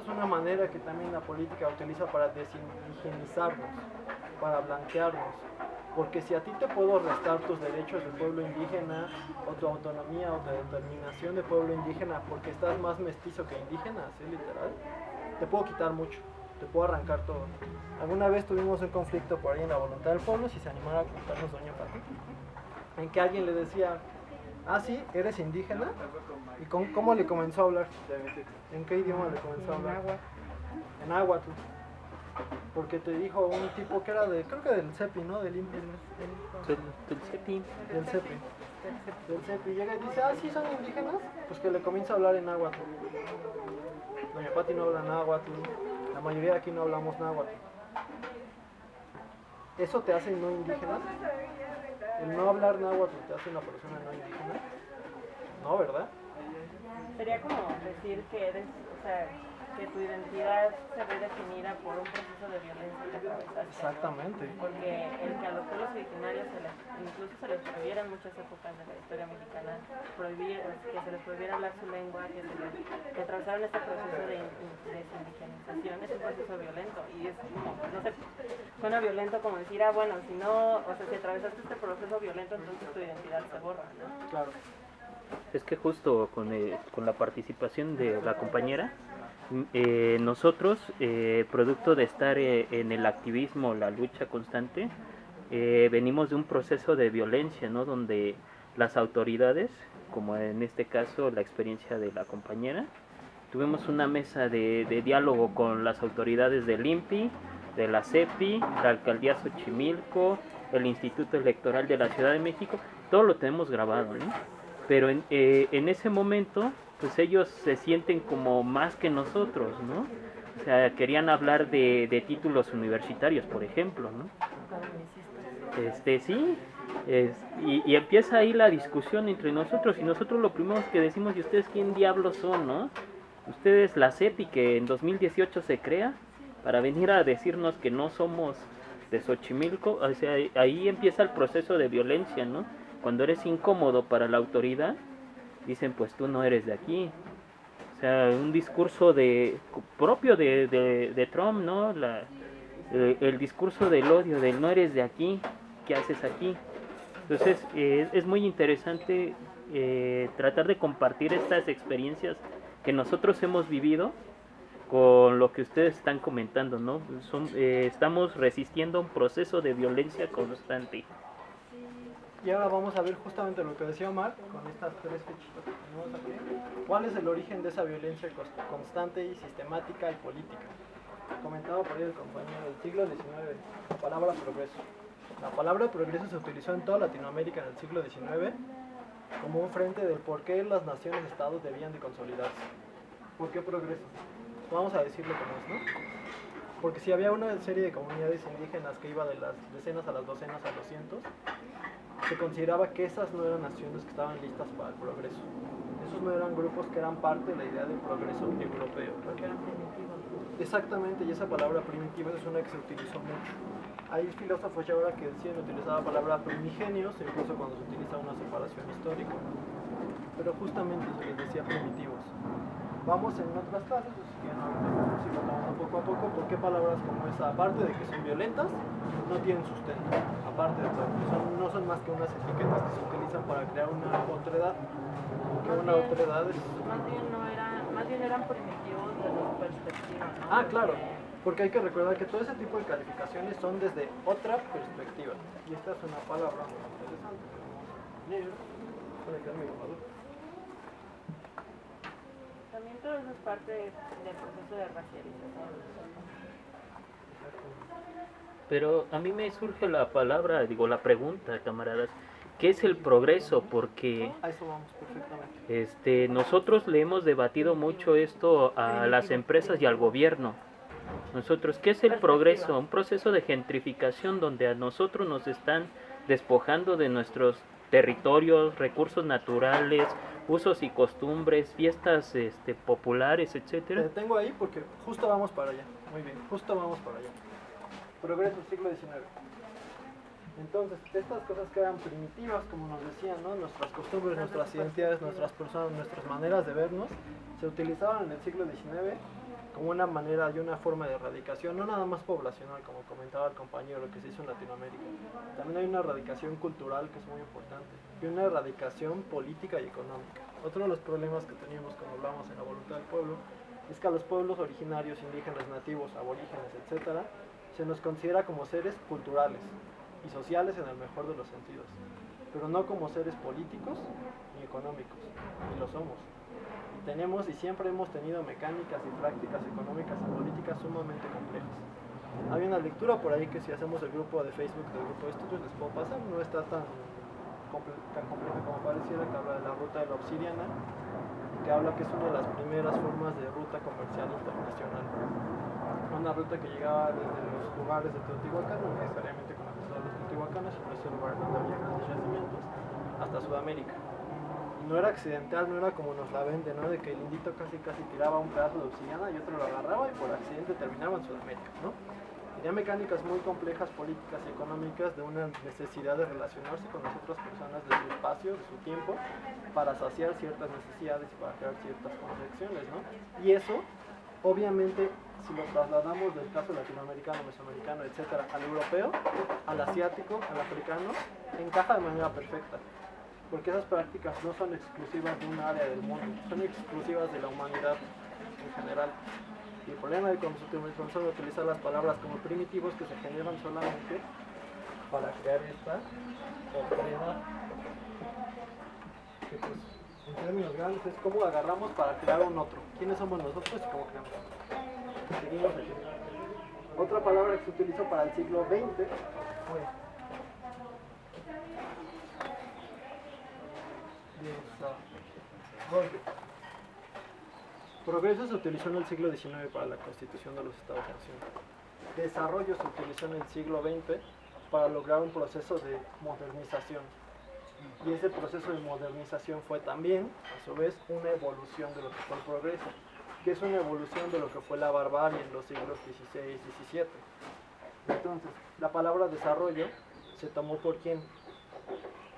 es una manera que también la política utiliza para desindigenizarnos, para blanquearnos. Porque si a ti te puedo restar tus derechos de pueblo indígena, o tu autonomía o tu determinación de pueblo indígena, porque estás más mestizo que indígena, así literal, te puedo quitar mucho, te puedo arrancar todo. Alguna vez tuvimos un conflicto por ahí en la voluntad del pueblo, si se animara a contarnos doña Pati, en que alguien le decía, ah, sí, eres indígena, y cómo le comenzó a hablar, en qué idioma le comenzó a hablar, en náhuatl, porque te dijo un tipo que era de, creo que del CEPI, ¿no? Del CEPI. Del CEPI. Del CEPI. Llega y dice, ah, sí, son indígenas, pues que le comienza a hablar en náhuatl. Doña Pati no habla náhuatl, la mayoría de aquí no hablamos náhuatl. ¿Eso te hace no indígena? ¿El no hablar náhuatl te hace una persona no indígena? No, ¿verdad? Sería como decir que eres, o sea, que tu identidad se ve definida por un proceso de violencia que atravesaste. Exactamente. ¿No? Porque el que a los pueblos originarios incluso se les prohibiera en muchas épocas de la historia mexicana, que se les prohibiera hablar su lengua, que atravesaron este proceso de desindigenización, es un proceso violento. Y es como, no sé, suena violento como decir, ah, bueno, si no, o sea, si atravesaste este proceso violento, entonces tu identidad se borra, ¿no? Claro. Es que justo con la participación de la compañera, nosotros, producto de estar en el activismo, la lucha constante, venimos de un proceso de violencia, ¿no? Donde las autoridades, como en este caso la experiencia de la compañera, tuvimos una mesa de diálogo con las autoridades del INPI, de la CEPI, la Alcaldía Xochimilco, el Instituto Electoral de la Ciudad de México, todo lo tenemos grabado, ¿no? Pero en ese momento, pues ellos se sienten como más que nosotros, ¿no? O sea, querían hablar de títulos universitarios, por ejemplo, ¿no? Sí, y empieza ahí la discusión entre nosotros, y nosotros lo primero que decimos, ¿y ustedes quién diablos son, no? Ustedes la CEPI, que en 2018 se crea, para venir a decirnos que no somos de Xochimilco, o sea, ahí empieza el proceso de violencia, ¿no? Cuando eres incómodo para la autoridad, dicen, pues tú no eres de aquí. O sea, un discurso propio de Trump, ¿no? El discurso del odio, del no eres de aquí, ¿qué haces aquí? Entonces, es muy interesante tratar de compartir estas experiencias que nosotros hemos vivido con lo que ustedes están comentando, ¿no? Estamos resistiendo un proceso de violencia constante. Y ahora vamos a ver justamente lo que decía Omar, con estas tres fichitas que tenemos aquí. ¿Cuál es el origen de esa violencia constante y sistemática y política? Comentaba por ahí el compañero del siglo XIX, la palabra progreso. La palabra progreso se utilizó en toda Latinoamérica en el siglo XIX como un frente del por qué las naciones-estados debían de consolidarse. ¿Por qué progreso? Vamos a decirlo como es, ¿no? Porque si había una serie de comunidades indígenas que iba de las decenas a las docenas a los cientos, se consideraba que esas no eran naciones que estaban listas para el progreso. Esos no eran grupos que eran parte de la idea del progreso europeo. Porque eran primitivos. Exactamente, y esa palabra primitiva es una que se utilizó mucho. Hay filósofos ya ahora que deciden utilizar la palabra primigenios, incluso cuando se utiliza una separación histórica. Pero justamente se les decía primitivos. Vamos en otras clases, si vamos hablando poco a poco, por qué palabras como esa, aparte de que son violentas, no tienen sustento, aparte de todo, no son más que unas etiquetas que se utilizan para crear una otredad, que una otredad es... Más bien eran primitivos desde su perspectiva, ¿no? Ah, claro, porque hay que recordar que todo ese tipo de calificaciones son desde otra perspectiva, y esta es una palabra muy interesante que vamos a leer, para que me lo También todo eso es parte del proceso de racialización. Pero a mí me surge la pregunta, camaradas, ¿qué es el progreso? Porque a eso vamos perfectamente. Nosotros le hemos debatido mucho esto a las empresas y al gobierno. Nosotros, ¿qué es el progreso? Un proceso de gentrificación donde a nosotros nos están despojando de nuestros territorios, recursos naturales, usos y costumbres, fiestas populares, etcétera. Te detengo ahí porque justo vamos para allá. Muy bien, justo vamos para allá. Progreso siglo XIX. Entonces, estas cosas que eran primitivas, como nos decían, ¿no? Nuestras costumbres, nuestras identidades, nuestras personas, nuestras maneras de vernos, se utilizaban en el siglo XIX como una manera y una forma de erradicación, no nada más poblacional, como comentaba el compañero, lo que se hizo en Latinoamérica. También hay una erradicación cultural que es muy importante, y una erradicación política y económica. Otro de los problemas que teníamos cuando hablamos en la voluntad del pueblo es que a los pueblos originarios, indígenas, nativos, aborígenes, etc., se nos considera como seres culturales y sociales en el mejor de los sentidos, pero no como seres políticos ni económicos, y lo somos. Tenemos y siempre hemos tenido mecánicas y prácticas económicas y políticas sumamente complejas. Hay una lectura por ahí que si hacemos el grupo de Facebook del grupo de estudios les puedo pasar, no está tan compleja como pareciera, que habla de la ruta de la obsidiana, que habla que es una de las primeras formas de ruta comercial internacional. Una ruta que llegaba desde los lugares de Teotihuacán, no necesariamente con la ciudad de los teotihuacanos, sino ese lugar donde había grandes yacimientos, hasta Sudamérica. No era accidental, no era como nos la vende, ¿no? De que el indito casi tiraba un pedazo de obsidiana y otro lo agarraba y por accidente terminaba en Sudamérica, ¿no? Tenía mecánicas muy complejas, políticas y económicas, de una necesidad de relacionarse con las otras personas, de su espacio, de su tiempo, para saciar ciertas necesidades y para crear ciertas conexiones, ¿no? Y eso, obviamente, si lo trasladamos del caso latinoamericano, mesoamericano, etcétera, al europeo, al asiático, al africano, encaja de manera perfecta. Porque esas prácticas no son exclusivas de un área del mundo, son exclusivas de la humanidad en general. Y el problema es cuando se utilizan utilizar las palabras como primitivos que se generan solamente para crear esta ofrenda, que pues en términos grandes es cómo agarramos para crear un otro. ¿Quiénes somos nosotros y cómo creamos? Seguimos aquí. Otra palabra que se utilizó para el siglo XX fue desarrollo. Progreso se utilizó en el siglo XIX para la constitución de los Estados-Nación. Desarrollo se utilizó en el siglo XX para lograr un proceso de modernización. Y ese proceso de modernización fue también, a su vez, una evolución de lo que fue el progreso, que es una evolución de lo que fue la barbarie en los siglos XVI y XVII. Entonces, la palabra desarrollo se tomó por quién?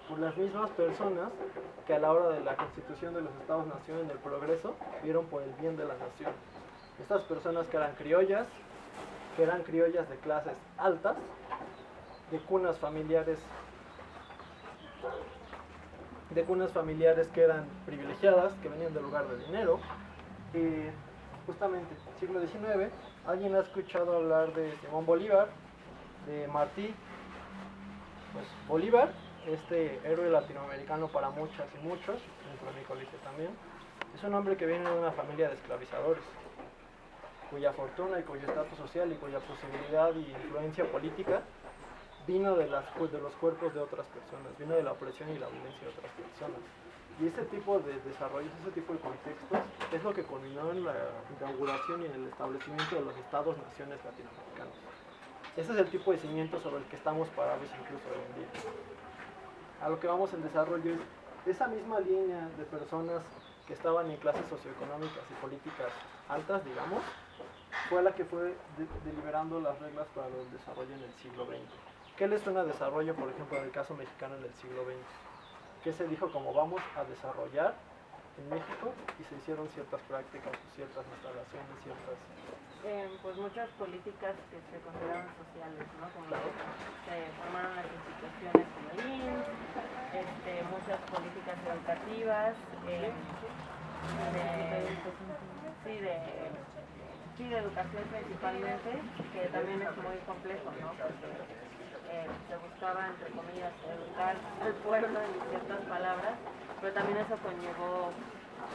Por las mismas personas que a la hora de la constitución de los Estados-Nación en el progreso vieron por el bien de la nación. Estas personas que eran criollas de clases altas, de cunas familiares que eran privilegiadas, que venían del lugar de dinero. Justamente, siglo XIX, ¿alguien ha escuchado hablar de Simón Bolívar, de Martí? Pues Bolívar, este héroe latinoamericano para muchas y muchos, dentro de mi colegio también, es un hombre que viene de una familia de esclavizadores, cuya fortuna y cuyo estatus social y cuya posibilidad y influencia política vino de los cuerpos de otras personas, vino de la opresión y la violencia de otras personas. Y ese tipo de desarrollos, ese tipo de contextos, es lo que culminó en la inauguración y en el establecimiento de los Estados-Naciones latinoamericanos. Ese es el tipo de cimiento sobre el que estamos parados incluso hoy en día. A lo que vamos en desarrollo es esa misma línea de personas que estaban en clases socioeconómicas y políticas altas, digamos, fue la que fue deliberando las reglas para el desarrollo en el siglo XX. ¿Qué les suena a desarrollo, por ejemplo, en el caso mexicano en el siglo XX? ¿Qué se dijo como vamos a desarrollar en México? Y se hicieron ciertas prácticas, ciertas instalaciones, pues muchas políticas que se consideraban sociales, ¿no? Como se formaron las instituciones como el IMSS, muchas políticas educativas, de educación principalmente, que también es muy complejo, ¿no? Porque se buscaba, entre comillas, educar al pueblo en ciertas palabras, pero también eso conllevó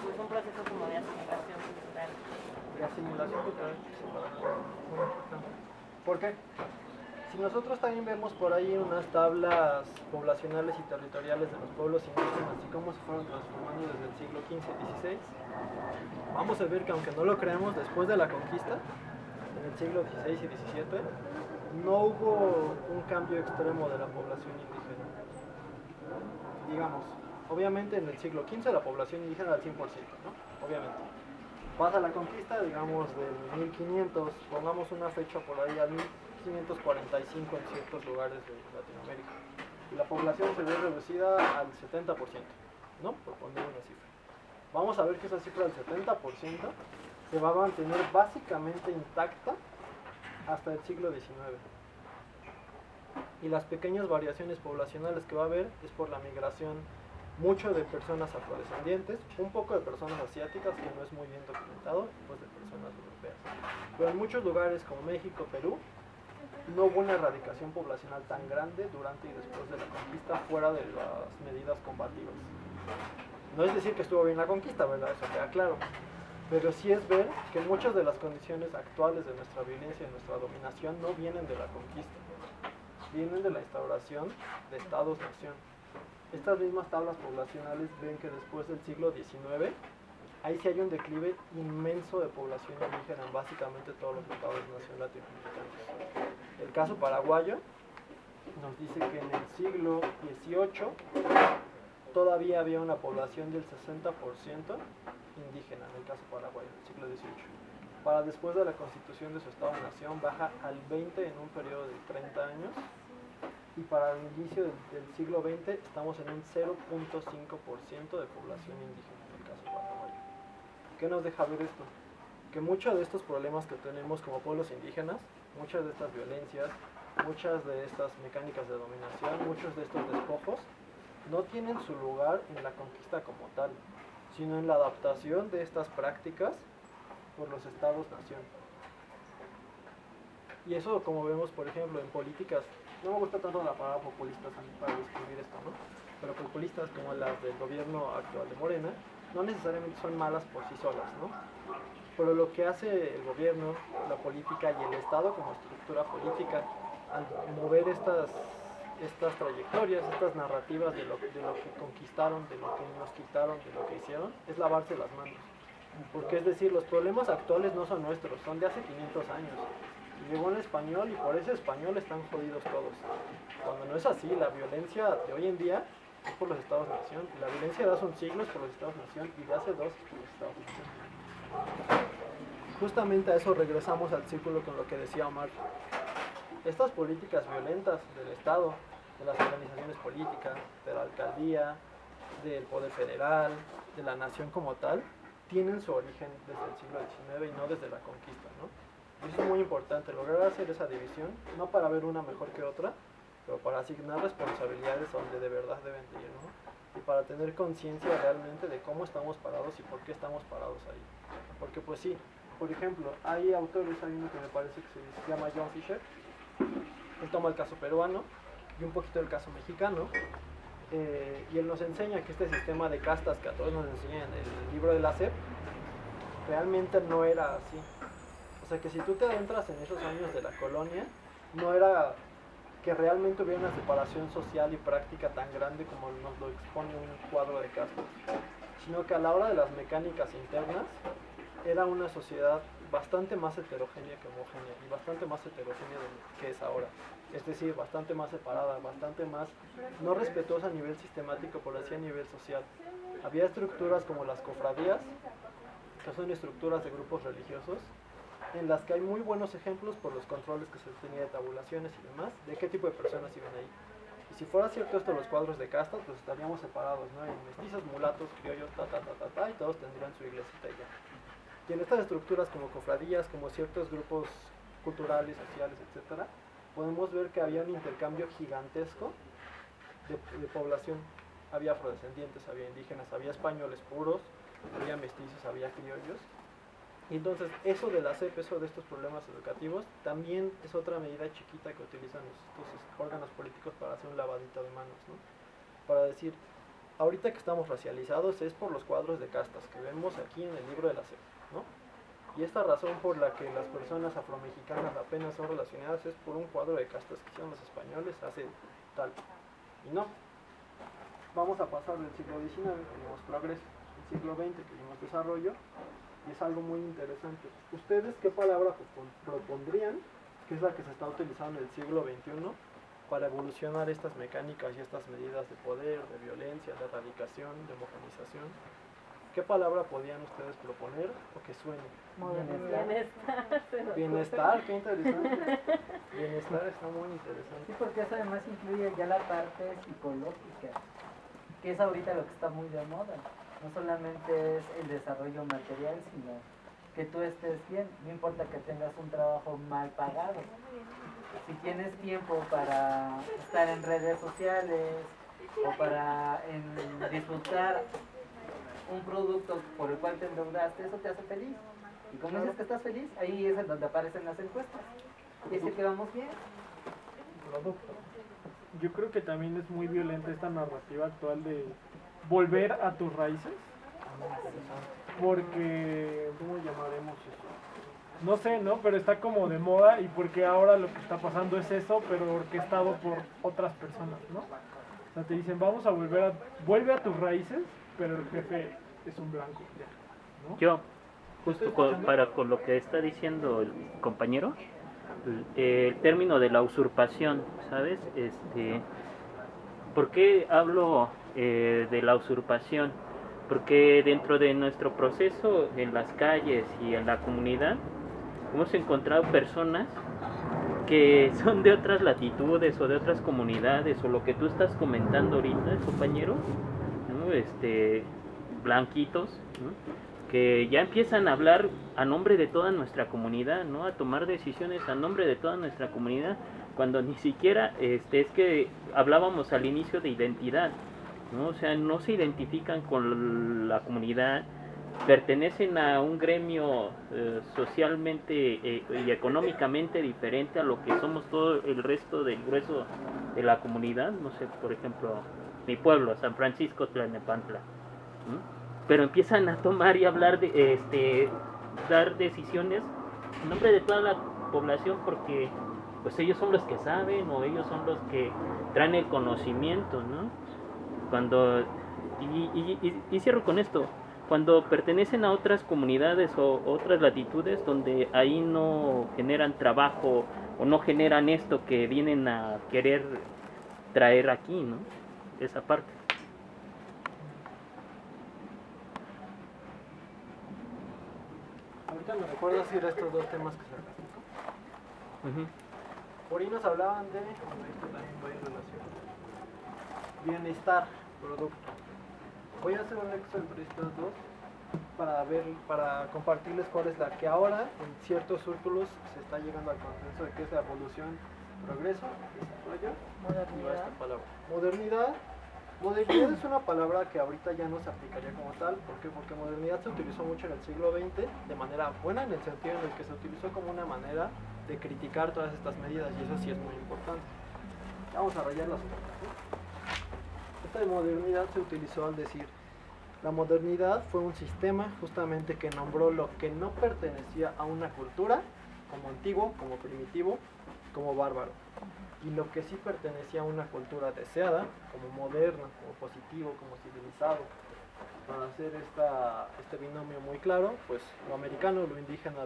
pues, un proceso como de asimilación cultural. De asimilación cultural, muy importante. ¿Por qué? Si nosotros también vemos por ahí unas tablas poblacionales y territoriales de los pueblos indígenas y cómo se fueron transformando desde el siglo XV y XVI, vamos a ver que aunque no lo creamos, después de la conquista, en el siglo XVI y XVII, no hubo un cambio extremo de la población indígena. Digamos, obviamente en el siglo XV la población indígena era al 100%, ¿no? Obviamente. Pasa la conquista, digamos, del 1500, pongamos una fecha por ahí, al 1545 en ciertos lugares de Latinoamérica. Y la población se ve reducida al 70%, ¿no? Por poner una cifra. Vamos a ver que esa cifra del 70% se va a mantener básicamente intacta hasta el siglo XIX. Y las pequeñas variaciones poblacionales que va a haber es por la migración, mucho de personas afrodescendientes, un poco de personas asiáticas, que no es muy bien documentado, y pues de personas europeas. Pero en muchos lugares como México, Perú, no hubo una erradicación poblacional tan grande durante y después de la conquista fuera de las medidas combativas. No es decir que estuvo bien la conquista, ¿verdad? Eso queda claro. Pero sí es ver que muchas de las condiciones actuales de nuestra violencia y nuestra dominación no vienen de la conquista, vienen de la instauración de estados-nación. Estas mismas tablas poblacionales ven que después del siglo XIX, ahí sí hay un declive inmenso de población indígena en básicamente todos los estados-nación latinoamericanos. El caso paraguayo nos dice que en el siglo XVIII todavía había una población del 60% indígena, en el caso paraguayo, en el siglo XVIII. Para después de la constitución de su estado-nación baja al 20 en un periodo de 30 años, y para el inicio del siglo XX estamos en un 0.5% de población indígena en el caso paraguayo. ¿Qué nos deja ver esto? Que muchos de estos problemas que tenemos como pueblos indígenas, muchas de estas violencias, muchas de estas mecánicas de dominación, muchos de estos despojos, no tienen su lugar en la conquista como tal, sino en la adaptación de estas prácticas por los estados-nación. Y eso, como vemos, por ejemplo, en políticas, no me gusta tanto la palabra populistas para describir esto, ¿no? Pero populistas como las del gobierno actual de Morena, no necesariamente son malas por sí solas, ¿no? Pero lo que hace el gobierno, la política y el Estado como estructura política, al mover estas trayectorias, estas narrativas de lo que conquistaron, de lo que nos quitaron, de lo que hicieron, es lavarse las manos. Porque es decir, los problemas actuales no son nuestros, son de hace 500 años. Llegó el español y por ese español están jodidos todos. Cuando no es así, la violencia de hoy en día es por los Estados-nación. La violencia de hace un siglo es por los Estados-nación y de hace dos es por los Estados-nación. Justamente a eso regresamos al círculo con lo que decía Omar. Estas políticas violentas del Estado, de las organizaciones políticas, de la alcaldía, del poder federal, de la nación como tal, tienen su origen desde el siglo XIX y no desde la conquista, ¿no? Y eso es muy importante, lograr hacer esa división, no para ver una mejor que otra, pero para asignar responsabilidades donde de verdad deben de ir, ¿no? Y para tener conciencia realmente de cómo estamos parados y por qué estamos parados ahí. Porque pues sí, por ejemplo, hay autores, hay uno que me parece que se llama John Fisher, él toma el caso peruano y un poquito el caso mexicano, y él nos enseña que este sistema de castas que a todos nos enseñan en el libro de la SEP, realmente no era así. O sea que si tú te adentras en esos años de la colonia, no era que realmente hubiera una separación social y práctica tan grande como nos lo expone un cuadro de castas, sino que a la hora de las mecánicas internas era una sociedad bastante más heterogénea que homogénea, y bastante más heterogénea que es ahora. Es decir, bastante más separada, bastante más no respetuosa a nivel sistemático, pero sí a nivel social. Había estructuras como las cofradías, que son estructuras de grupos religiosos, en las que hay muy buenos ejemplos por los controles que se tenía de tabulaciones y demás, de qué tipo de personas iban ahí. Y si fuera cierto esto los cuadros de castas, pues estaríamos separados, ¿no? En mestizos, mulatos, criollos, y todos tendrían su iglesita y ya. Y en estas estructuras como cofradías, como ciertos grupos culturales, sociales, etcétera, podemos ver que había un intercambio gigantesco de población. Había afrodescendientes, había indígenas, había españoles puros, había mestizos, había criollos. Y entonces eso de la SEP, eso de estos problemas educativos, también es otra medida chiquita que utilizan estos órganos políticos para hacer un lavadito de manos, ¿no? Para decir, ahorita que estamos racializados es por los cuadros de castas que vemos aquí en el libro de la SEP, ¿no? Y esta razón por la que las personas afromexicanas apenas son relacionadas es por un cuadro de castas que hicieron los españoles hace tal. Y no. Vamos a pasar del siglo XIX, que vimos progreso, al siglo XX, que vimos desarrollo, y es algo muy interesante. ¿Ustedes qué palabra propondrían, que es la que se está utilizando en el siglo XXI, para evolucionar estas mecánicas y estas medidas de poder, de violencia, de erradicación, de homogenización? ¿Qué palabra podían ustedes proponer o que suene? Bienestar. Bienestar, qué interesante. Bienestar está muy interesante. Sí, porque eso además incluye ya la parte psicológica, que es ahorita lo que está muy de moda. No solamente es el desarrollo material, sino que tú estés bien, no importa que tengas un trabajo mal pagado. Si tienes tiempo para estar en redes sociales o para disfrutar un producto por el cual te endeudaste, eso te hace feliz. Y como dices que estás feliz, ahí es en donde aparecen las encuestas. Y es que vamos bien. Producto. Yo creo que también es muy violenta esta narrativa actual de volver a tus raíces, porque, ¿cómo llamaremos eso? No sé, ¿no? Pero está como de moda y porque ahora lo que está pasando es eso, pero orquestado por otras personas, ¿no? O sea, te dicen, vuelve a tus raíces, pero el jefe es un blanco, ya, ¿no? Yo, justo con lo que está diciendo el compañero, el término de la usurpación, ¿sabes? ¿Por qué hablo de la usurpación? Porque dentro de nuestro proceso en las calles y en la comunidad hemos encontrado personas que son de otras latitudes o de otras comunidades, o lo que tú estás comentando ahorita, compañero, ¿no? Blanquitos, ¿no? Que ya empiezan a hablar a nombre de toda nuestra comunidad, ¿no? A tomar decisiones a nombre de toda nuestra comunidad, cuando ni siquiera es que hablábamos al inicio de identidad, ¿no? O sea, no se identifican con la comunidad, pertenecen a un gremio socialmente y económicamente diferente a lo que somos todo el resto del grueso de la comunidad. No sé, por ejemplo, mi pueblo, San Francisco Tlalnepantla, ¿no? Pero empiezan a tomar y hablar de dar decisiones en nombre de toda la población, porque pues ellos son los que saben, o ellos son los que traen el conocimiento, ¿no? Cuando y cierro con esto, cuando pertenecen a otras comunidades o otras latitudes donde ahí no generan trabajo o no generan esto que vienen a querer traer aquí, ¿no? Esa parte. Ahorita me recuerdas ir a estos dos temas que se Uh-huh. por ahí nos hablaban de, bueno, esto también va en relación, bienestar, producto. Voy a hacer un Excel de estos dos para compartirles cuál es la que ahora en ciertos círculos se está llegando al consenso de que es la evolución, progreso, desarrollo y va Modernidad. esta palabra. Modernidad. Modernidad es una palabra que ahorita ya no se aplicaría como tal. ¿Por qué? Porque modernidad se utilizó mucho en el siglo XX de manera buena, en el sentido en el que se utilizó como una manera de criticar todas estas medidas, y eso sí es muy importante. Vamos a rayar las otras. Esta de modernidad se utilizó al decir, la modernidad fue un sistema justamente que nombró lo que no pertenecía a una cultura, como antiguo, como primitivo, como bárbaro, y lo que sí pertenecía a una cultura deseada, como moderno, como positivo, como civilizado. Para hacer este binomio muy claro, pues lo americano, lo indígena,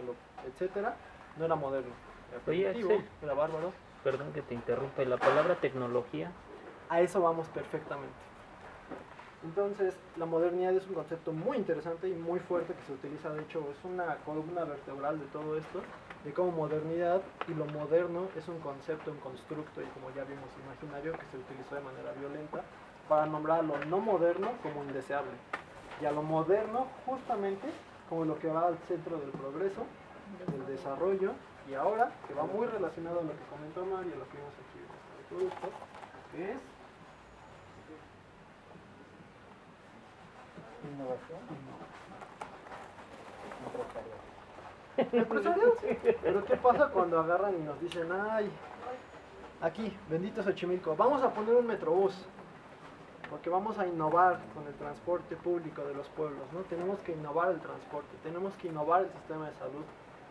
etcétera, no era moderno, era Oye, primitivo, Axel. era bárbaro. Perdón que te interrumpa, la palabra tecnología. A eso vamos perfectamente. Entonces, la modernidad es un concepto muy interesante y muy fuerte que se utiliza, de hecho, es una columna vertebral de todo esto, de cómo modernidad y lo moderno es un concepto, un constructo, y como ya vimos, imaginario, que se utilizó de manera violenta para nombrar lo no moderno como indeseable, y a lo moderno justamente como lo que va al centro del progreso, del desarrollo, y ahora, que va muy relacionado a lo que comentó Mario, a lo que vimos aquí de todo esto, que es Innovación. empresarial. Pero ¿qué pasa cuando agarran y nos dicen, ay, aquí, bendito Xochimilco, vamos a poner un metrobús, porque vamos a innovar con el transporte público de los pueblos, ¿no? Tenemos que innovar el transporte, tenemos que innovar el sistema de salud,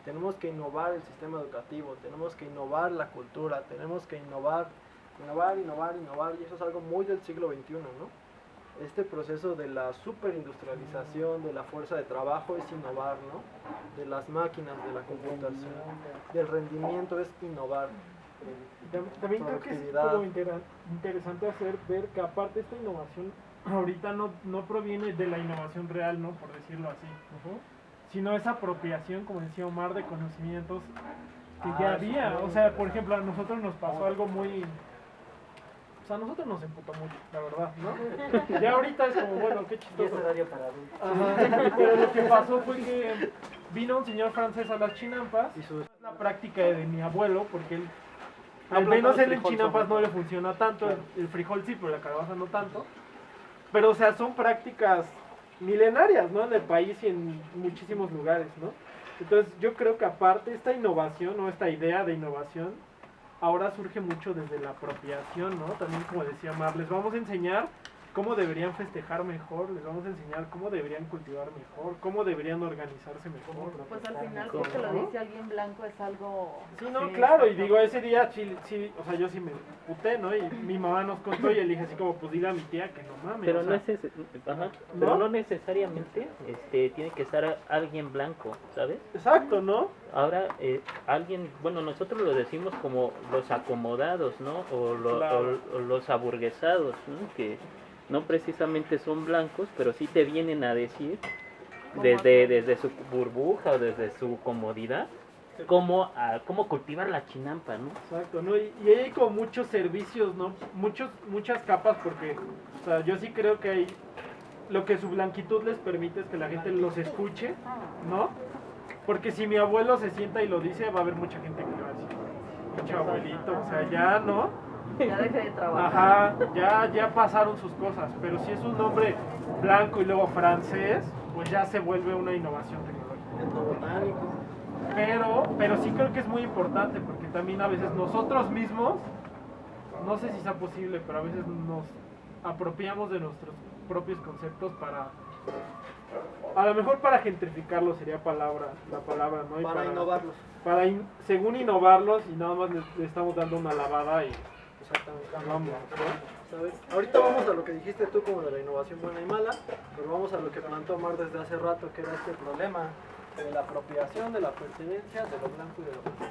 tenemos que innovar el sistema educativo, tenemos que innovar la cultura, tenemos que innovar, y eso es algo muy del siglo XXI, ¿no? Este proceso de la superindustrialización, de la fuerza de trabajo es innovar, ¿no? De las máquinas, de la computación, del rendimiento es innovar. También creo que es Productividad. como interesante ver que aparte esta innovación ahorita no proviene de la innovación real, ¿no? Por decirlo así, sino esa apropiación, como decía Omar, de conocimientos que ya eso es había. muy O sea, por interesante. ejemplo, a nosotros nos pasó algo muy pues a nosotros nos emputó mucho, la verdad, ¿no? Ya ahorita es como, bueno, qué Y es chistoso. horario para adultos. Ajá, pero lo que pasó fue que vino un señor francés a las chinampas, Y su- la práctica de mi abuelo, porque él, Ah, al menos plátano, él en frijol, chinampas sobre no le todo. funciona tanto, el frijol sí, pero la calabaza no tanto. Pero, o sea, son prácticas milenarias, ¿no? En el país y en muchísimos lugares, ¿no? Entonces, yo creo que aparte esta innovación, o esta idea de innovación, ahora surge mucho desde la apropiación, ¿no? También, como decía Mar, les vamos a enseñar cómo deberían festejar mejor, les vamos a enseñar cómo deberían cultivar mejor, cómo deberían organizarse mejor. Pues al final, ¿Cómo? porque lo dice alguien blanco es algo... Sí, no, Sí, claro, y exacto. digo, ese día sí, o sea, yo sí me puté, ¿no? Y mi mamá nos contó y le dije así como, pues dile a mi tía que no mames. Pero o no, sea, ajá, ¿no? pero no necesariamente tiene que estar alguien blanco, ¿sabes? Exacto, ¿no? Ahora, alguien, bueno, nosotros lo decimos como los acomodados, ¿no? Claro. O los aburguesados, ¿no? Que no precisamente son blancos, pero sí te vienen a decir desde su burbuja o desde su comodidad cómo cultivar la chinampa, ¿no? Exacto, ¿no? Y ahí hay como muchos servicios, ¿no? Muchas capas porque, o sea, yo sí creo que hay, lo que su blanquitud les permite es que la gente los escuche, ¿no? Porque si mi abuelo se sienta y lo dice, va a haber mucha gente que le va a decir, pinche abuelito, o sea, ya, ¿no? Ya dejé de trabajar. Ajá, ya pasaron sus cosas, pero si es un nombre blanco y luego francés, pues ya se vuelve una innovación tecnológica. Etnobotánico. Pero sí creo que es muy importante porque también a veces nosotros mismos, no sé si sea posible, pero a veces nos apropiamos de nuestros propios conceptos para, a lo mejor para gentrificarlos sería la palabra, ¿no? Y Para innovarlos. según innovarlos y nada más le estamos dando una lavada y Exactamente. vamos, ¿no? ¿Sabes? Ahorita vamos a lo que dijiste tú como de la innovación buena y mala, pero vamos a lo que planteó Omar desde hace rato, que era este problema de la apropiación, de la pertenencia, de lo blanco y de lo blanco.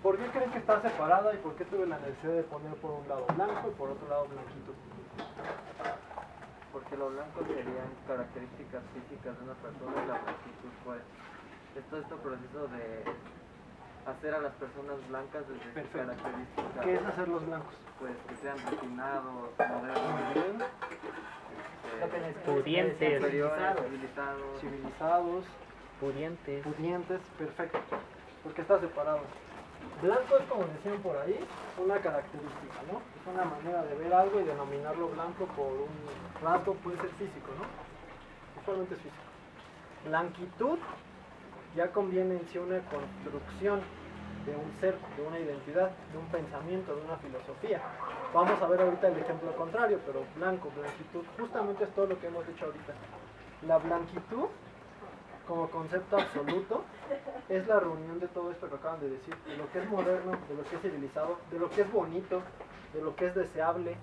¿Por qué creen que está separada y por qué tuve la necesidad de poner por un lado blanco y por otro lado blanquito? Porque lo blanco serían características físicas de una persona y la blanquitud pues es todo este proceso de hacer a las personas blancas desde sus Perfecto. características, ¿Qué es hacer los blancos? pues que sean refinados, modernos, Pudientes. superiores, civilizados. Civilizados, Pudientes. pudientes, perfecto. Porque está separado. Blanco es, como decían por ahí, una característica, ¿no? Es una manera de ver algo y denominarlo blanco por un rasgo, puede ser físico, ¿no? Usualmente es físico. Blanquitud ya conviene en sí una construcción de un ser, de una identidad, de un pensamiento, de una filosofía. Vamos a ver ahorita el ejemplo contrario, pero blanco, blanquitud, justamente es todo lo que hemos dicho ahorita. La blanquitud, como concepto absoluto, es la reunión de todo esto que acaban de decir, de lo que es moderno, de lo que es civilizado, de lo que es bonito, de lo que es deseable,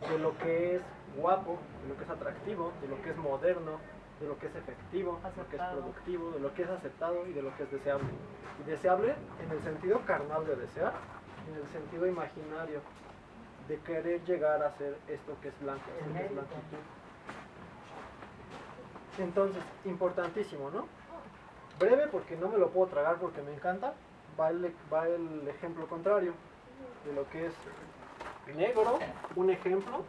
de lo que es guapo, de lo que es atractivo, de lo que es moderno, de lo que es efectivo, de lo que es Aceptado. productivo, de lo que es aceptado y de lo que es deseable. Y deseable en el sentido carnal de desear, en el sentido imaginario de querer llegar a ser esto que es blanco, esto que es blanquitud. Entonces, importantísimo, ¿no? Breve porque no me lo puedo tragar porque me encanta. Va el ejemplo contrario de lo que es negro, un ejemplo.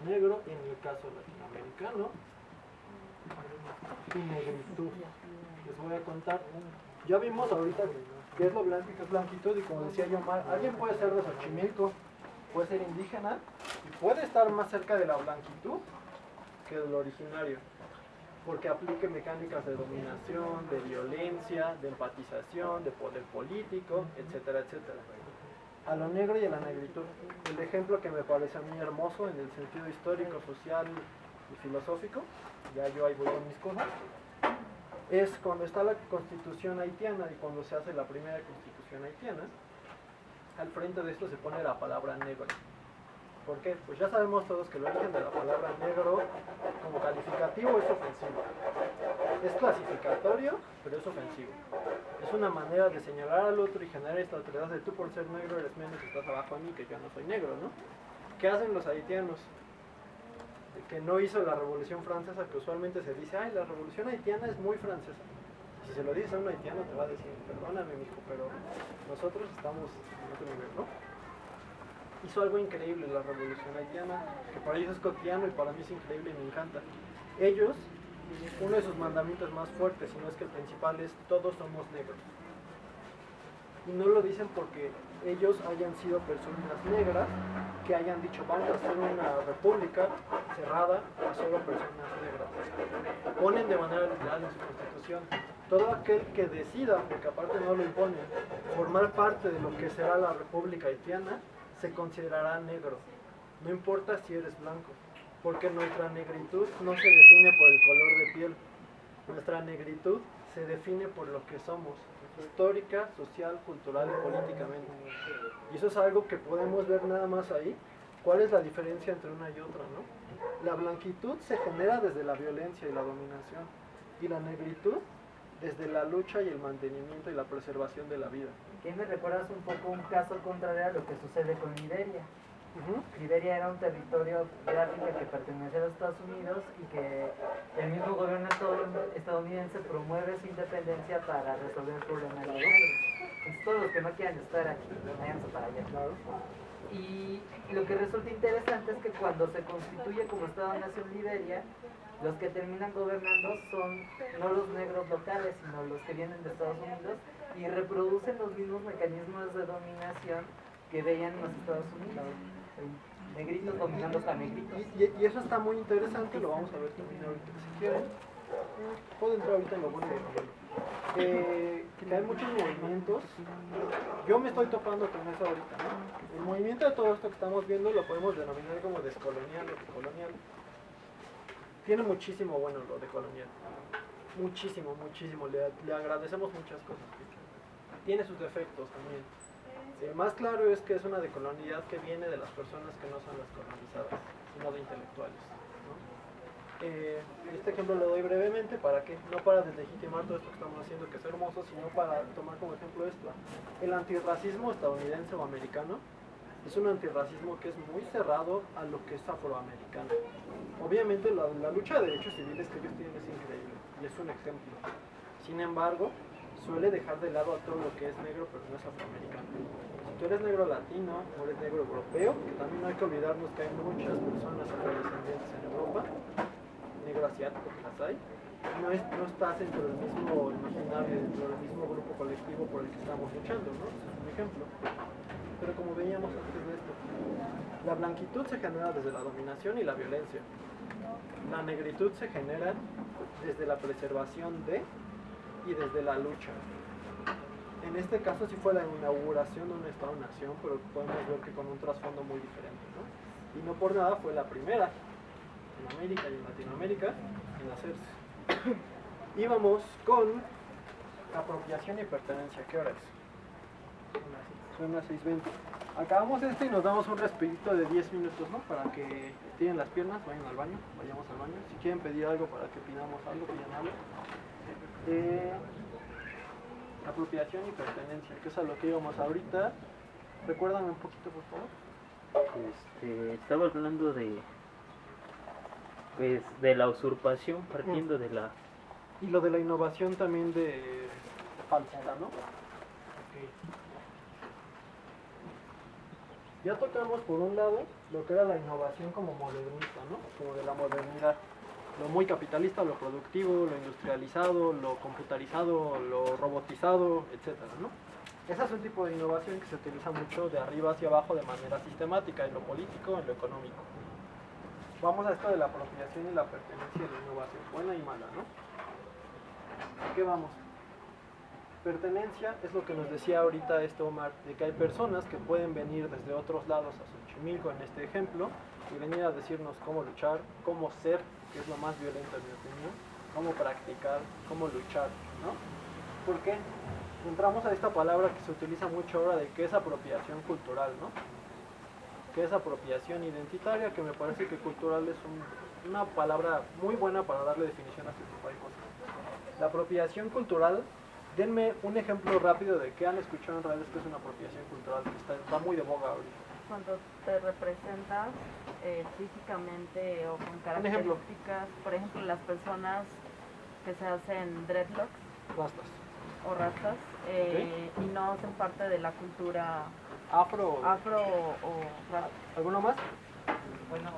Negro en el caso latinoamericano. Y negritud. Les voy a contar. Ya vimos ahorita qué es lo blanco y qué es blanquitud. Y como decía yo, alguien puede ser de Xochimilco, puede ser indígena y puede estar más cerca de la blanquitud que del originario, porque aplique mecánicas de dominación, de violencia, de empatización, de poder político, etcétera, etcétera. A lo negro y a la negritud. El ejemplo que me parece a mí hermoso en el sentido histórico, social y filosófico, ya yo ahí voy con mis cosas, es cuando está la constitución haitiana y cuando se hace la primera constitución haitiana, al frente de esto se pone la palabra negro. ¿Por qué? Pues ya sabemos todos que el origen de la palabra negro como calificativo es ofensivo. Es clasificatorio, pero es ofensivo. Es una manera de señalar al otro y generar esta autoridad de tú por ser negro eres menos, estás abajo a mí, que yo no soy negro, ¿no? ¿Qué hacen los haitianos? De que no hizo la Revolución Francesa, que usualmente se dice, ay, la Revolución Haitiana es muy francesa. Si se lo dices a un haitiano te va a decir, perdóname mijo, pero nosotros estamos en otro nivel, ¿no? hizo algo increíble, la revolución haitiana, que para ellos es cotidiano y para mí es increíble y me encanta. Ellos, uno de sus mandamientos más fuertes, si no es que el principal, es todos somos negros. Y no lo dicen porque ellos hayan sido personas negras que hayan dicho vamos a hacer una república cerrada a solo personas negras. Ponen de manera literal en su constitución, todo aquel que decida, porque aparte no lo imponen, formar parte de lo que será la república haitiana, se considerará negro. No importa si eres blanco, porque nuestra negritud no se define por el color de piel. Nuestra negritud se define por lo que somos, histórica, social, cultural y políticamente. Y eso es algo que podemos ver nada más ahí. ¿Cuál es la diferencia entre una y otra, no? La blanquitud se genera desde la violencia y la dominación, y la negritud desde la lucha y el mantenimiento y la preservación de la vida. ¿Qué me recuerdas un poco un caso contrario a lo que sucede con Liberia? Liberia era un territorio de África que pertenecía a los Estados Unidos y que el mismo gobierno estadounidense promueve su independencia para resolver el problema de los negros. Entonces, todos los que no quieran estar aquí, váyanse para allá. Y lo que resulta interesante es que cuando se constituye como Estado-Nación Liberia, los que terminan gobernando son no los negros locales, sino los que vienen de Estados Unidos y reproducen los mismos mecanismos de dominación que veían en los Estados Unidos. Negritos dominando a negritos. Y eso está muy interesante, lo vamos a ver también ahorita si quieren. Puedo entrar ahorita en lo bueno y en lo malo. Que hay muchos movimientos. Yo me estoy topando con eso ahorita, ¿no? El movimiento de todo esto que estamos viendo lo podemos denominar como descolonial o decolonial. Tiene muchísimo bueno lo de colonial. Muchísimo, muchísimo. Le agradecemos muchas cosas. Tiene sus defectos también. El más claro es que es una decolonialidad que viene de las personas que no son las colonizadas, sino de intelectuales, ¿no? Este ejemplo lo doy brevemente, ¿para qué? No para deslegitimar todo esto que estamos haciendo, que es hermoso, sino para tomar como ejemplo esto. El antirracismo estadounidense o americano es un antirracismo que es muy cerrado a lo que es afroamericano. Obviamente la lucha de derechos civiles que ellos tienen es increíble, y es un ejemplo. Sin embargo, suele dejar de lado a todo lo que es negro, pero no es afroamericano. Si tú eres negro latino o eres negro europeo, que también no hay que olvidarnos que hay muchas personas afrodescendientes en Europa, negro asiático que las hay, no estás dentro del mismo imaginario, dentro del mismo grupo colectivo por el que estamos luchando, ¿no? Ese es un ejemplo. Pero como veíamos antes de esto, la blanquitud se genera desde la dominación y la violencia. La negritud se genera desde la preservación de y desde la lucha. En este caso sí fue la inauguración de un Estado-nación, pero podemos ver que con un trasfondo muy diferente, ¿no? Y no por nada fue la primera en América y en Latinoamérica en hacerse. Íbamos con apropiación y pertenencia. ¿Qué hora es? Son las 6:20. Acabamos esto y nos damos un respirito de 10 minutos, ¿no? Para que tiren las piernas, vayan al baño, vayamos al baño. Si quieren pedir algo para que pidamos algo, pidan algo. Apropiación y pertenencia, que es a lo que íbamos ahorita. Recuérdame un poquito, por favor. Estaba hablando de pues de la usurpación partiendo de la... Y lo de la innovación también de Falseta, ¿no? Okay. Ya tocamos por un lado lo que era la innovación como modernista, ¿no? Como de la modernidad. Lo muy capitalista, lo productivo, lo industrializado, lo computarizado, lo robotizado, etcétera, ¿no? Ese es un tipo de innovación que se utiliza mucho de arriba hacia abajo de manera sistemática, en lo político, en lo económico. Vamos a esto de la apropiación y la pertenencia de la innovación, buena y mala, ¿no? ¿A qué vamos? Pertenencia es lo que nos decía ahorita Omar, de que hay personas que pueden venir desde otros lados a Xochimilco, en este ejemplo, y venir a decirnos cómo luchar, cómo ser, que es lo más violento en mi opinión, cómo practicar, cómo luchar, ¿no? ¿Por qué? Entramos a esta palabra que se utiliza mucho ahora de que es apropiación cultural, ¿no? Que es apropiación identitaria, que me parece que cultural es una palabra muy buena para darle definición a este tipo de cosas. La apropiación cultural, denme un ejemplo rápido de qué han escuchado en redes que es una apropiación cultural, que está muy de boga ahorita. Cuando te representas físicamente o con características, por ejemplo, las personas que se hacen dreadlocks. Rastas. o razas y no hacen parte de la cultura Afro. o raza. ¿Alguno más? Bueno,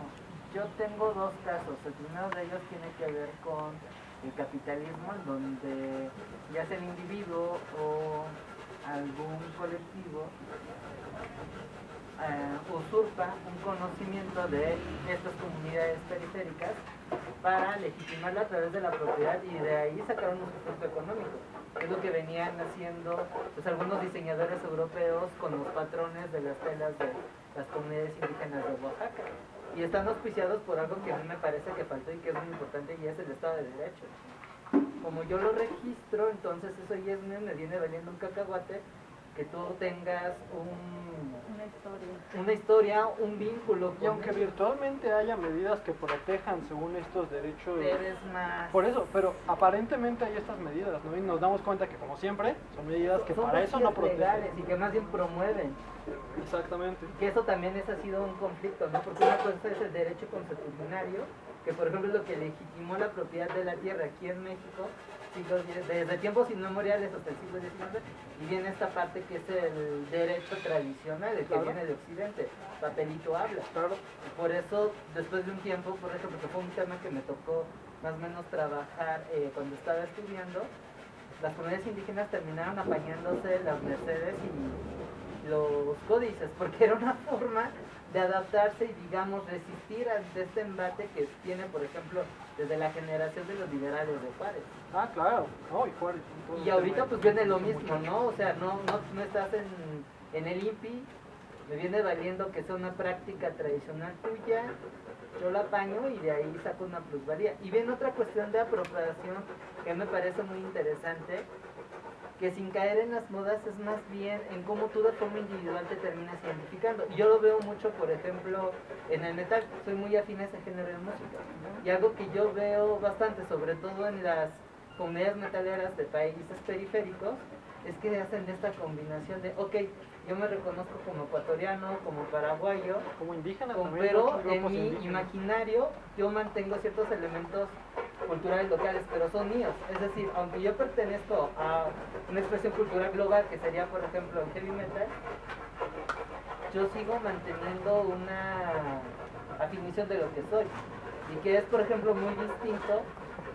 yo tengo dos casos. El primero de ellos tiene que ver con el capitalismo, en donde ya sea el individuo o algún colectivo usurpa un conocimiento de estas comunidades periféricas para legitimarlo a través de la propiedad y de ahí sacar un sustento económico. Es lo que venían haciendo pues, algunos diseñadores europeos con los patrones de las telas de las comunidades indígenas de Oaxaca. Y están auspiciados por algo que a mí me parece que faltó y que es muy importante, y es el Estado de Derecho. Como yo lo registro, entonces eso ya me viene valiendo un cacahuate que tú tengas una historia, un vínculo Y aunque virtualmente haya medidas que protejan según estos derechos, eres más... por eso, pero aparentemente hay estas medidas, ¿no? Y nos damos cuenta que como siempre son medidas que son para eso no vacías legales protegen. y que más bien promueven. Exactamente. Que eso también ha sido un conflicto, ¿no? Porque una cosa es el derecho consuetudinario, que por ejemplo es lo que legitimó la propiedad de la tierra aquí en México, desde tiempos inmemoriales hasta el siglo XIX, y viene esta parte que es el derecho tradicional, el que Claro. viene de Occidente, papelito habla. Claro. Por eso, después de un tiempo, por ejemplo, porque fue un tema que me tocó más o menos trabajar cuando estaba estudiando, las comunidades indígenas terminaron apañándose las mercedes y los códices, porque era una forma de adaptarse y, digamos, resistir ante este embate que tiene, por ejemplo, desde la generación de los liberales de Juárez. Ah, claro. No, y Juárez. Y ahorita pues viene lo mismo, ¿no? O sea, no estás en el INPI, me viene valiendo que sea una práctica tradicional tuya, yo la apaño y de ahí saco una plusvalía. Y viene otra cuestión de apropiación que me parece muy interesante, que sin caer en las modas es más bien en cómo tú de forma individual te terminas identificando. Y yo lo veo mucho, por ejemplo, en el metal, soy muy afín a ese género de música. Y algo que yo veo bastante, sobre todo en las comunidades metaleras de países periféricos, es que hacen esta combinación de, ok, yo me reconozco como ecuatoriano, como paraguayo, Como indígena pero también. ¿no? en Grupos mi indígenas. imaginario yo mantengo ciertos elementos culturales locales, pero son míos. Es decir, aunque yo pertenezco a una expresión cultural global, que sería, por ejemplo, el heavy metal, yo sigo manteniendo una definición de lo que soy. Y que es, por ejemplo, muy distinto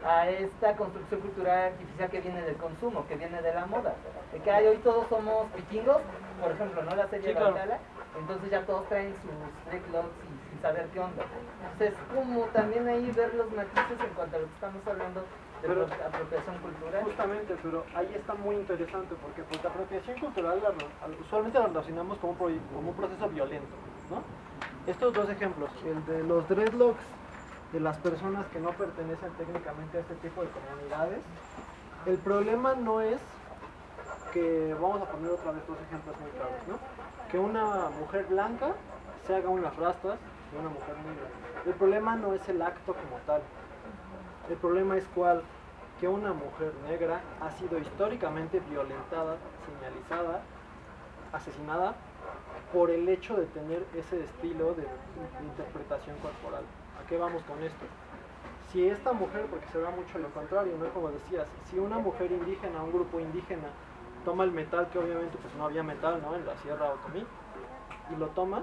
a esta construcción cultural artificial que viene del consumo, que viene de la moda. De que hoy todos somos vikingos, por ejemplo, ¿no? La serie Sí, claro. Valhalla, entonces ya todos traen sus dreadlocks y sin saber qué onda. Entonces, como también ahí ver los matices en cuanto a lo que estamos hablando de Pero- apropiación cultural. Justamente, pero ahí está muy interesante porque pues, la apropiación cultural usualmente la relacionamos como como un proceso violento, ¿no? Estos dos ejemplos, el de los dreadlocks de las personas que no pertenecen técnicamente a este tipo de comunidades, el problema no es que, vamos a poner otra vez dos ejemplos muy claros, ¿no? Que una mujer blanca se haga unas rastas de una mujer negra. El problema no es el acto como tal. El problema es que una mujer negra ha sido históricamente violentada, señalizada, asesinada por el hecho de tener ese estilo de interpretación corporal. ¿A qué vamos con esto? Si esta mujer, porque se ve mucho lo contrario, ¿no? Como decías, si una mujer indígena, un grupo indígena, toma el metal, que obviamente pues no había metal, ¿no? En la Sierra Otomí, y lo toma,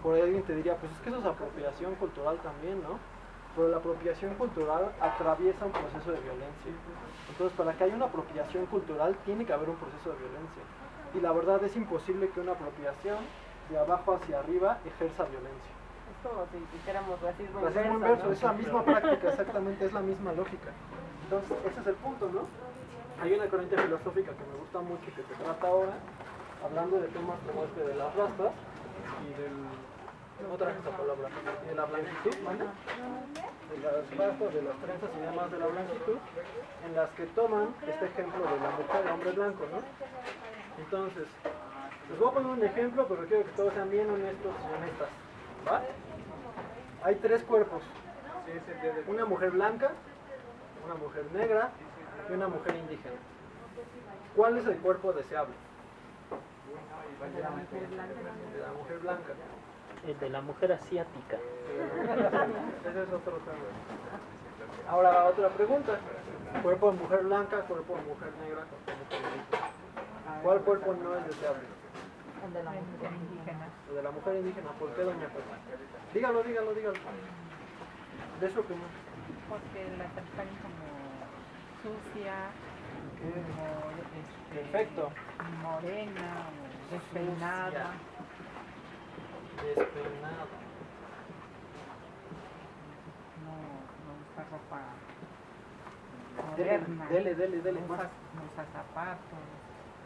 por ahí alguien te diría, pues es que eso es apropiación cultural también, ¿no? Pero la apropiación cultural atraviesa un proceso de violencia. Entonces, para que haya una apropiación cultural, tiene que haber un proceso de violencia. Y la verdad es imposible que una apropiación de abajo hacia arriba ejerza violencia. Es como si hiciéramos racismo Racismo inverso, inverso, ¿no? es la misma práctica, exactamente, es la misma lógica. Entonces, ese es el punto, ¿no? Hay una corriente filosófica que me gusta mucho que se trata ahora, hablando de temas como este de las rastas y del... no traje esa palabra, y de la blanquitud, ¿vale? De las rastas, de las trenzas y demás de la blanquitud, en las que toman este ejemplo de la mujer, el hombre blanco, ¿no? Entonces, les voy a poner un ejemplo, pero quiero que todos sean bien honestos y honestas, ¿va? Hay tres cuerpos, una mujer blanca, una mujer negra y una mujer indígena. ¿Cuál es el cuerpo deseable? El de la mujer blanca. El de la mujer asiática. Ese es otro tema. Ahora, otra pregunta. Cuerpo de mujer blanca, cuerpo de mujer negra, cuerpo de mujer indígena. ¿Cuál cuerpo no es deseable? El de la mujer indígena. El de la mujer indígena. ¿Por qué, doña Pepa? Dígalo. De su opinión. Porque la tratan como sucia, como Perfecto. morena o despeinada. Despeinada. No usa ropa Dele, moderna. dele, No más. usa zapatos,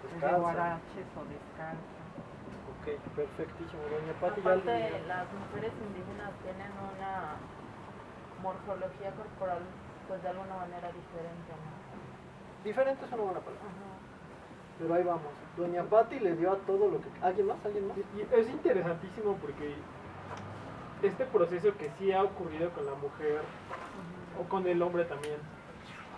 es de Descalza. guaraches o descalza. Ok, perfectísimo. Doña Pati ya Aparte, le... las mujeres indígenas tienen una morfología corporal, pues de alguna manera diferente, ¿no? Diferente es una buena palabra. Ajá. Pero ahí vamos. Doña Pati le dio a todo lo que... ¿Alguien más? Y es interesantísimo porque este proceso que sí ha ocurrido con la mujer o con el hombre también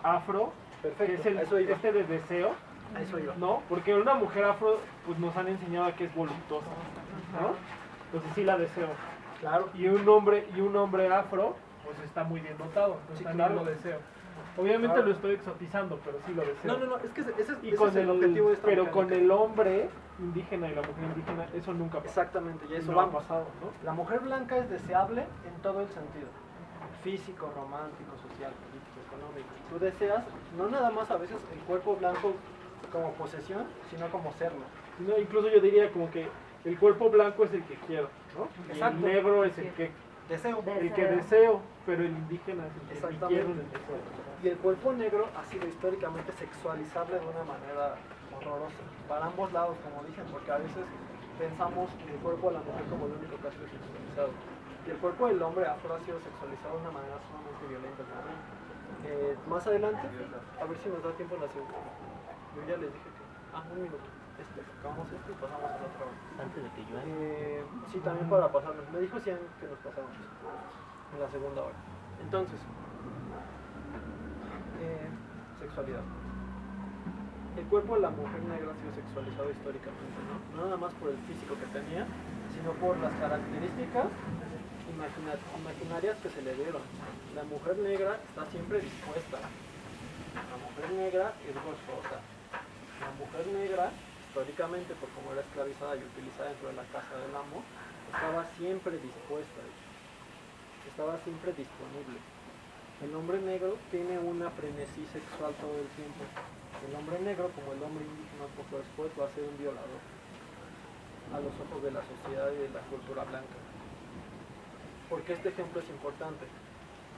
afro, Perfecto, que es a eso iba. este de deseo, A eso iba. ¿no? Porque una mujer afro pues nos han enseñado que es voluptuosa, ¿no? Entonces sí la deseo. Claro. Y un hombre afro pues está muy bien dotado, entonces Sí, también claro. lo deseo. Obviamente Claro. lo estoy exotizando, pero sí lo deseo. No, es que ese Y es con el objetivo de esta pero mecánica. con el hombre indígena y la mujer indígena eso nunca pasa. Exactamente, y eso no ha vamos. pasado, ¿no? La mujer blanca es deseable en todo el sentido. Físico, romántico, social, político, económico. Tú deseas, no nada más a veces el cuerpo blanco como posesión, sino como serlo. No, incluso yo diría como que el cuerpo blanco es el que quiero, ¿no? Y Exacto. el negro es el que Deseo. deseo, pero el indígena es el que Exactamente. quiero en el deseo. Y el cuerpo negro ha sido históricamente sexualizable de una manera horrorosa. Para ambos lados, como dicen, porque a veces pensamos el cuerpo de la mujer como el único que ha sido sexualizado. Y el cuerpo del hombre afro ha sido sexualizado de una manera sumamente violenta también. Más adelante, a ver si nos da tiempo la segunda. Yo ya les dije que... un minuto. Acabamos esto y pasamos a la otra hora. Antes de que yo Sí, también para pasarnos. Me dijo Cian que nos pasamos en la segunda hora. Entonces, sexualidad. El cuerpo de la mujer negra ha sido sexualizado históricamente, ¿no? No nada más por el físico que tenía, sino por las características imaginarias que se le dieron. La mujer negra está siempre dispuesta. La mujer negra es gozosa. La mujer negra, históricamente, por cómo era esclavizada y utilizada dentro de la casa del amo, estaba siempre dispuesta, estaba siempre disponible. El hombre negro tiene una frenesí sexual todo el tiempo. El hombre negro, como el hombre indígena un poco después, va a ser un violador a los ojos de la sociedad y de la cultura blanca. ¿Por qué este ejemplo es importante?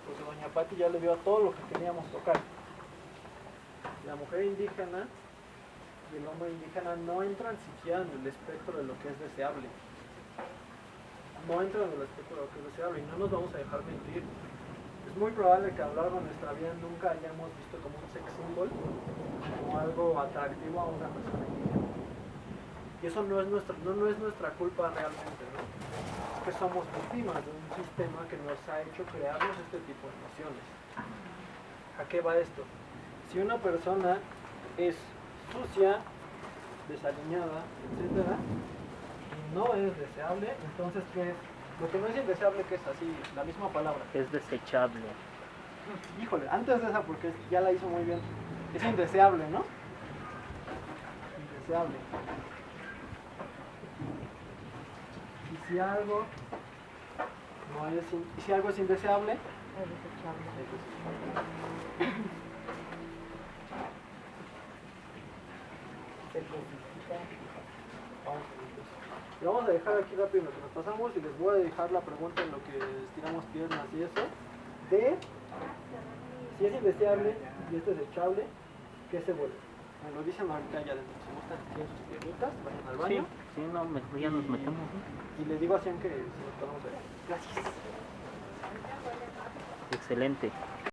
Porque doña Pati ya le dio a todo lo que queríamos tocar. La mujer indígena y el hombre indígena no entran siquiera en el espectro de lo que es deseable. No entran en el espectro de lo que es deseable y no nos vamos a dejar mentir. Es muy probable que a lo largo de nuestra vida nunca hayamos visto como un sex symbol, como algo atractivo a una persona indígena. Y eso no es nuestra culpa realmente, ¿no? Es que somos víctimas de un sistema que nos ha hecho crearnos este tipo de emociones. ¿A qué va esto? Si una persona es sucia, desaliñada, etcétera, y no es deseable, entonces ¿qué es? Lo que no es indeseable, ¿qué es? Así, la misma palabra. es desechable. Híjole, antes de esa, porque ya la hizo muy bien, es indeseable, ¿no? Indeseable. Y si algo no es, y si algo es indeseable, Es desechable. se clasifica. Y vamos a dejar aquí rápido lo que nos pasamos y les voy a dejar la pregunta en lo que estiramos piernas y eso, de si es indeseable y es desechable, ¿qué se vuelve? Me lo dicen ahorita ya adentro, si gustan, tienen sus piernitas, vayan al Sí, baño. sí, no, ya nos metemos, ¿no? Y les digo a Cian que si nos podemos ver. Gracias. Excelente.